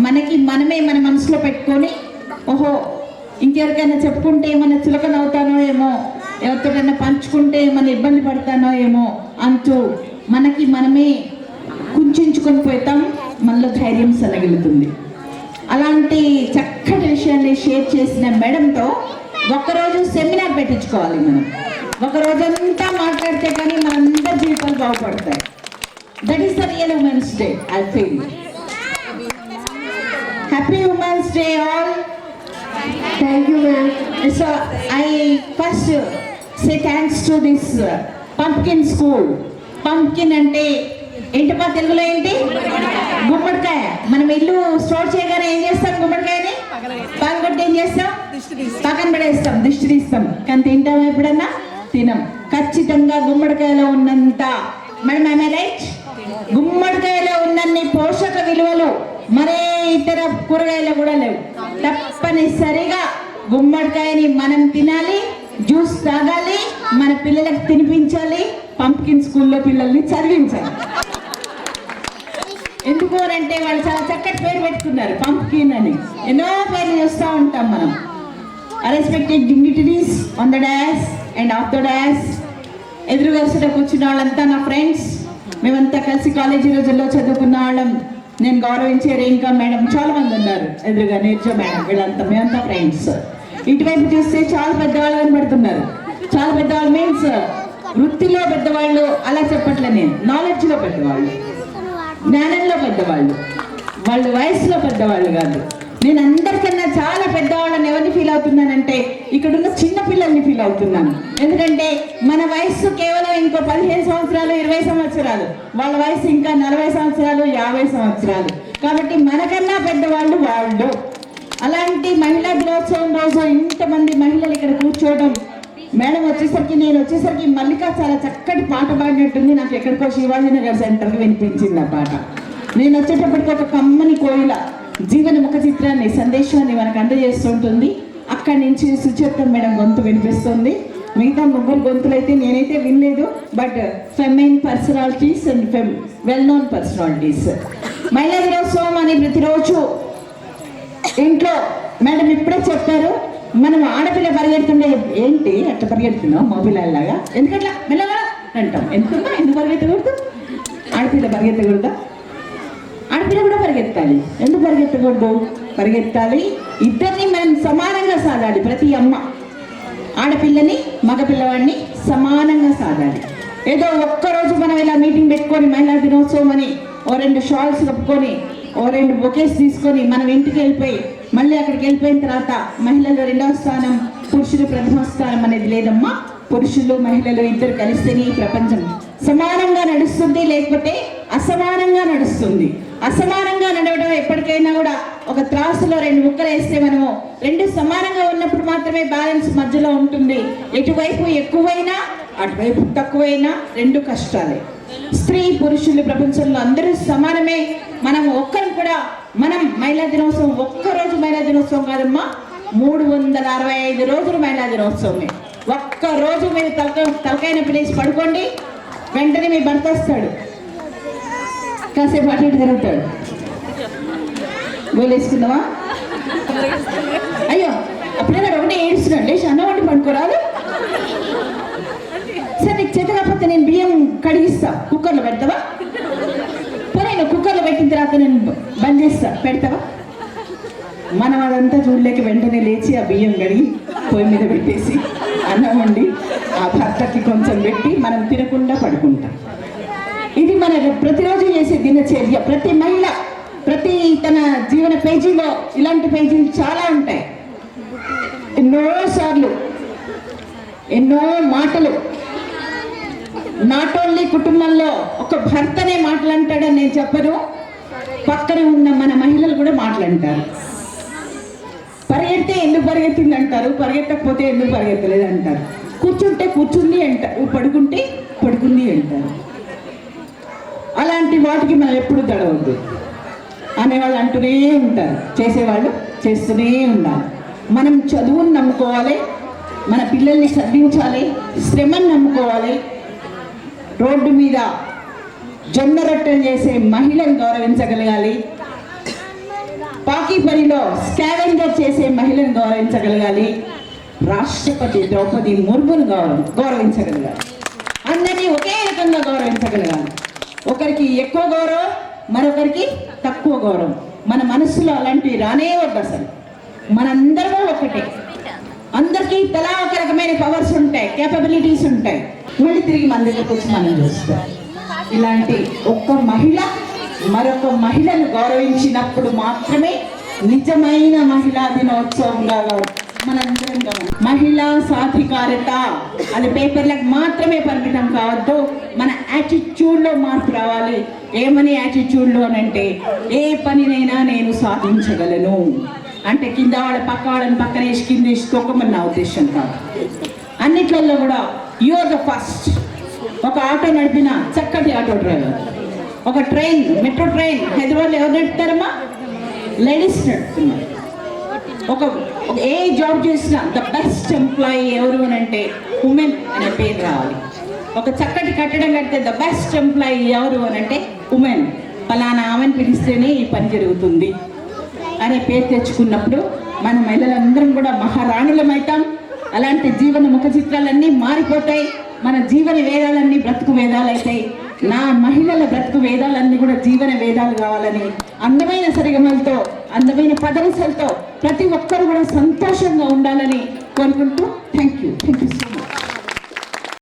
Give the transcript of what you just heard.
మనకి మనమే మన మనసులో పెట్టుకొని ఓహో ఇంకెవరికైనా చెప్పుకుంటే ఏమైనా చులకన అవుతానో ఏమో, ఎవరితోటైనా పంచుకుంటే ఏమైనా ఇబ్బంది పడతానో ఏమో అంటూ మనకి మనమే కుంచుకొని పోతాం, మనలో ధైర్యం సన్నగిలుతుంది. అలాంటి చక్కటి విషయాన్ని షేర్ చేసిన మేడంతో ఒక్కరోజు సెమినార్ పెట్టించుకోవాలి. మనం ఒక రోజంతా మాట్లాడితే కానీ మనందరి జీవితాలు బాగుపడతాయి. That is the real women's day. I feel happy women's day all. Thank you, ma'am. So I first say thanks to this pumpkin school. Pumpkin అంటే ఏంటప్పా తెలుగులో ఏంటి? గుమ్మడికాయ. మనం ఇల్లు స్టోర్ చేయగానే ఏం చేస్తాం? గుమ్మడికాయని పగలగొట్టి ఏం చేస్తాం? పక్కన పడేస్తాం, దిష్టి తీస్తాం. కానీ తింటాం ఎప్పుడన్నా? తినం. ఖచ్చితంగా గుమ్మడికాయలో ఉన్నంత మేడం రైట్, గుమ్మడికాయలో ఉన్నన్ని పోషక విలువలు మరే ఇతర కూరగాయలు కూడా లేవు. తప్పనిసరిగా గుమ్మడికాయని మనం తినాలి, జ్యూస్ తాగాలి, మన పిల్లలకు తినిపించాలి, పంప్కిన్ స్కూల్లో పిల్లల్ని చదివించాలి. ఎందుకు అంటే వాళ్ళు చాలా చక్కటి పేరు పెట్టుకున్నారు, పంప్కిన్ అని. ఎన్నో పేర్లు చూస్తూ ఉంటాం మనం. Respected dignitaries on the dash and of the dash. ఎదురు వరుసలో కూర్చున్న వాళ్ళంతా నా ఫ్రెండ్స్. మేమంతా కలిసి కాలేజీ రోజుల్లో చదువుకున్న వాళ్ళం. నేను గౌరవించే రేణుకా మేడం చాలా మంది ఉన్నారు ఎదురుగా, నీర్జా మేడం, వీళ్ళంతా మేమంతా ఫ్రెండ్స్. ఇటువైపు చూస్తే చాలా పెద్దవాళ్ళు కనబడుతున్నారు. చాలా పెద్దవాళ్ళు మీన్స్ వృత్తిలో పెద్దవాళ్ళు అలా చెప్పట్లే, నేను నాలెడ్జ్లో పెద్దవాళ్ళు, జ్ఞానంలో పెద్దవాళ్ళు, వాళ్ళు వయసులో పెద్దవాళ్ళు కాదు. నేను అందరికన్నా చాలా పెద్దవాళ్ళని ఎవరిని ఫీల్ అవుతున్నానంటే ఇక్కడున్న చిన్న పిల్లల్ని ఫీల్ అవుతున్నాను. ఎందుకంటే మన వయసు కేవలం ఇంకో 15 సంవత్సరాలు 20 సంవత్సరాలు, వాళ్ళ వయసు ఇంకా 40 సంవత్సరాలు 50 సంవత్సరాలు. కాబట్టి మనకన్నా పెద్దవాళ్ళు వాళ్ళు. అలాంటి మహిళా దినోత్సవం రోజు ఇంతమంది మహిళలు ఇక్కడ కూర్చోవడం, మేడం వచ్చేసరికి నేను వచ్చేసరికి మల్లిక చాలా చక్కటి పాట పాడినట్టుంది. నాకు ఎక్కడికో శివాజీనగర్ సెంటర్కి వినిపించింది ఆ పాట. నేను వచ్చేటప్పటికి ఒక కమ్మని కోయిల జీవన ముఖ చిత్రాన్ని, సందేశాన్ని మనకు అందజేస్తుంటుంది. అక్కడి నుంచి సుచేత మేడం గొంతు వినిపిస్తుంది. మిగతా ముగ్గురు గొంతులు అయితే నేనైతే వినలేదు. But famine personalities and well known personalities. మహిళా దినోత్సవం అని ప్రతిరోజు ఇంట్లో మేడం ఇప్పుడే చెప్పారు, మనం ఆడపిల్ల పరిగెడుతుండే ఏంటి అట్లా పరిగెడుతున్నాం మోపిల్లలాగా, ఎందుకట్లా మెల్లగా అంటాం. ఎందుకు పరిగెత్తకూడదు? ఆడపిల్ల పరిగెత్తకూడదా? ఆడపిల్ల కూడా పరిగెత్తాలి. ఎందుకు పరిగెత్తకూడదు? పరిగెత్తాలి. ఇద్దరిని మనం సమానంగా సాగాలి. ప్రతి అమ్మ ఆడపిల్లని మగపిల్లవాడిని సమానంగా సాగాలి. ఏదో ఒక్కరోజు మనం ఇలా మీటింగ్ పెట్టుకొని మహిళా దినోత్సవం అని ఓ 2 షాల్స్ కప్పుకొని ఓ 2 బొకేస్ తీసుకొని మనం ఇంటికి వెళ్ళిపోయి మళ్ళీ అక్కడికి వెళ్ళిపోయిన తర్వాత మహిళలు 2వ స్థానం, పురుషులు ప్రథమ స్థానం అనేది లేదమ్మా. పురుషులు మహిళలు ఇద్దరు కలిస్తేనే ఈ ప్రపంచం సమానంగా నడుస్తుంది, లేకపోతే అసమానంగా నడుస్తుంది. అసమానంగా నడవడం ఎప్పటికైనా కూడా ఒక త్రాసులో 2 ముక్కలు వేస్తే మనము 2 సమానంగా ఉన్నప్పుడు మాత్రమే బ్యాలెన్స్ మధ్యలో ఉంటుంది. ఎటువైపు ఎక్కువైనా అటువైపు తక్కువైనా 2 కష్టాలే. స్త్రీ పురుషులు ప్రపంచంలో అందరూ సమానమే. మనం ఒక్కరు కూడా మనం మహిళా దినోత్సవం ఒక్కరోజు మహిళా దినోత్సవం కాదమ్మా, 365 రోజులు మహిళా దినోత్సవమే. ఒక్కరోజు మీరు తలకాయన పిలేసి పడుకోండి, వెంటనే మీ భర్త వస్తాడు, కాసేపు అటు ఇటు తిరుగుతాడు. గోలేసుకుందామా? అయ్యో అప్పుడే ఒకటే ఏడుస్తున్నాడు, లేచి అన్నం వండి పడుకోరాదు. సరే నీకు చేత కాకపోతే నేను బియ్యం కడిగిస్తా, కుక్కర్లో పెడతావా? పోనీ నువ్వు కుక్కర్లో పెట్టిన తర్వాత నేను బంద్ చేస్తా, పెడతావా? మనం అదంతా చూడలేక వెంటనే లేచి ఆ బియ్యం కడిగి పొయ్యి మీద పెట్టేసి అన్నం వండి ఆ భర్తకి కొంచెం పెట్టి మనం తినకుండా పడుకుంటాం. ఇది మన ప్రతిరోజు చేసే దినచర్య. ప్రతి మహిళ ప్రతి తన జీవన పేజీలో ఇలాంటి పేజీలు చాలా ఉంటాయి. ఎన్నోసార్లు ఎన్నో మాటలు, నాట్ ఓన్లీ కుటుంబంలో ఒక భర్తనే మాటలంటాడని నేను చెప్పను, పక్కన ఉన్న మన మహిళలు కూడా మాట్లాడతారు. పరిగెడితే ఎందుకు పరిగెత్తింది అంటారు, పరిగెత్తకపోతే ఎందుకు పరిగెత్తలేదు అంటారు, కూర్చుంటే కూర్చుంది అంటారు, పడుకుంటే పడుకుంది అంటారు. అలాంటి వాటికి మనం ఎప్పుడు తడవద్దు. అనేవాళ్ళు అంటూనే ఉంటారు, చేసేవాళ్ళు చేస్తూనే ఉండాలి. మనం చదువుని నమ్ముకోవాలి, మన పిల్లల్ని చదివించాలి, శ్రమను నమ్ముకోవాలి. రోడ్డు మీద జొన్న రొట్టెలు చేసే మహిళను గౌరవించగలగాలి. పాకీపనిలో స్కావెంజర్ చేసే మహిళను గౌరవించగలగాలి, రాష్ట్రపతి ద్రౌపది ముర్మును గౌరవించగలగాలి. అందరినీ ఒకే రకంగా గౌరవించగలగాలి. ఒకరికి ఎక్కువ గౌరవం, మరొకరికి తక్కువ గౌరవం. మన మనసులో అలాంటివి రానే వద్దు. అసలు మనందరము ఒకటే. అందరికీ తలా ఒక రకమైన పవర్స్ ఉంటాయి, కేపబిలిటీస్ ఉంటాయి. మళ్ళీ తిరిగి మన దగ్గరకు వచ్చి మనం చూస్తాం. ఇలాంటి ఒక్క మహిళ మరొక మహిళను గౌరవించినప్పుడు మాత్రమే నిజమైన మహిళా దినోత్సవంగా మనందరం మహిళా సాధికారత అది పేపర్లకు మాత్రమే పరిమితం కావద్దు. మన యాటిట్యూడ్లో మార్పు రావాలి. ఏమని యాటిట్యూడ్లో అనంటే, ఏ పనినైనా నేను సాధించగలను అంటే కింద వాళ్ళ పక్క వాళ్ళని పక్కన వేసి కింద వేసుకోకమని నా ఉద్దేశం కాదు. అన్నిట్లలో కూడా యు ఆర్ ద ఫస్ట్. ఒక ఆటో నడిపిన చక్కటి ఆటో డ్రైవర్, ఒక ట్రైన్, మెట్రో ట్రైన్ హైదరాబాద్లో ఎవరు నడుపుతారమ్మా? లేడీస్ నడుపుతున్నారు. ఒక ఏ జాబ్ చేసినా ద బెస్ట్ ఎంప్లాయీ ఎవరు అని అంటే ఉమెన్ అనే పేరు రావాలి. ఒక చక్కటి కట్టడం కడితే ద బెస్ట్ ఎంప్లాయీ ఎవరు అని అంటే ఉమెన్, ఫలానా ఆమెను పిలిస్తేనే ఈ పని జరుగుతుంది అనే పేరు తెచ్చుకున్నప్పుడు మన మహిళలందరం కూడా మహారాణులమవుతాం. అలాంటి జీవన ముఖ చిత్రాలన్నీ మారిపోతాయి. మన జీవన వేదాలన్నీ బ్రతుకు వేదాలు అవుతాయి. నా మహిళల బ్రతుకు వేదాలన్నీ కూడా జీవన వేదాలు కావాలని అందమైన సరిగమలతో, అందమైన పదవసలతో ప్రతి ఒక్కరు కూడా సంతోషంగా ఉండాలని కోరుకుంటూ థ్యాంక్ యూ సో మచ్.